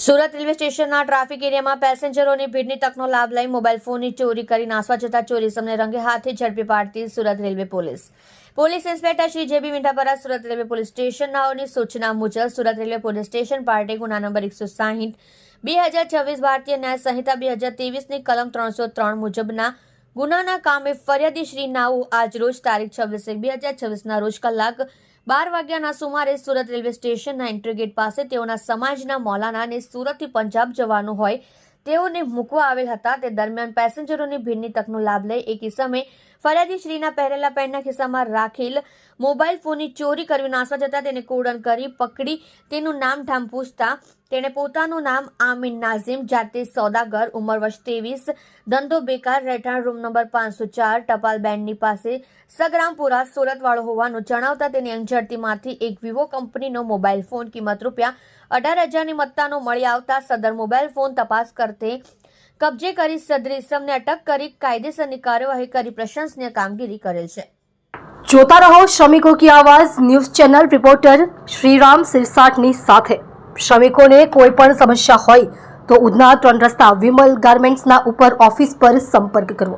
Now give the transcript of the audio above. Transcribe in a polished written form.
Surat railway સ્ટેશનના traffic એરિયામાં પેસેન્જરોની ભીડની તકનો લાભ લઈ મોબાઈલ ફોનની ચોરી કરી નાસવા જતા ચોરીસમને રંગે હાથે ઝડપી પાડતી Surat railway police inspector Shri JB Mithapara Surat railway police સ્ટેશનનાઓની સૂચના મુજબ Surat railway police station party ગુના નંબર 160/2026 ભારતીય ન્યાય સંહિતા 2023ની કલમ 303 મુજબના ગુનાના કામે ફરિયાદી શ્રી નાઉ આજરોજ તારીખ 26/1/2026ના રોજ કલાક 12 વાગ્યાના સુમારે સુરત રેલવે સ્ટેશનના એન્ટ્રી ગેટ પાસે તેઓના સમાજના મૌલાના અને સુરતથી પંજાબ જવાનું હોય તેઓને મૂકવા આવેલ હતા। તે દરમિયાન પેસેન્જરોની ભીડની તકનો લાભ લઈ એક ઇસમે ફરિયાદી શ્રીના પહેરેલા પેન્ટના ખિસ્સામાં રાખેલ મોબાઈલ ફોનની ચોરી કરવી નાસવા જતા તેને કોડન કરી પકડી તેનું નામ ઠામ પૂછતા તેણે પોતાનું નામ આમીન નાઝીમ, જાતે સોદાગર, ઉંમર વર્ષ 23, ધંધો બેકાર, રહેઠાણ રૂમ નંબર 504, ટપાલ બેન્ડની પાસે સગરામપુરા સુરત વાળો હોવાનું જણાવતા તેની અંજરતીમાંથી એક વિવો કંપનીનો મોબાઈલ ફોન કિંમત ₹18,000ની મત્તાનો મળી આવતા સદર મોબાઈલ ફોન તપાસ કરતે કબજે કરી સદરી ઇસમને અટક કરી કાયદેસરની કાર્યવાહી કરી પ્રશંસનીય કામગીરી કરેલ છે। જોતા રહો શ્રમિકો की आवाज न्यूज चैनल रिपोर्टर श्रीराम सिरसाटनी સાથે। શ્રમિકોને કોઈ પણ સમસ્યા હોય તો ઉધના 3 રસ્તા વિમલ ગાર્મેન્ટ્સના ઉપર ઓફિસ પર સંપર્ક કરવો।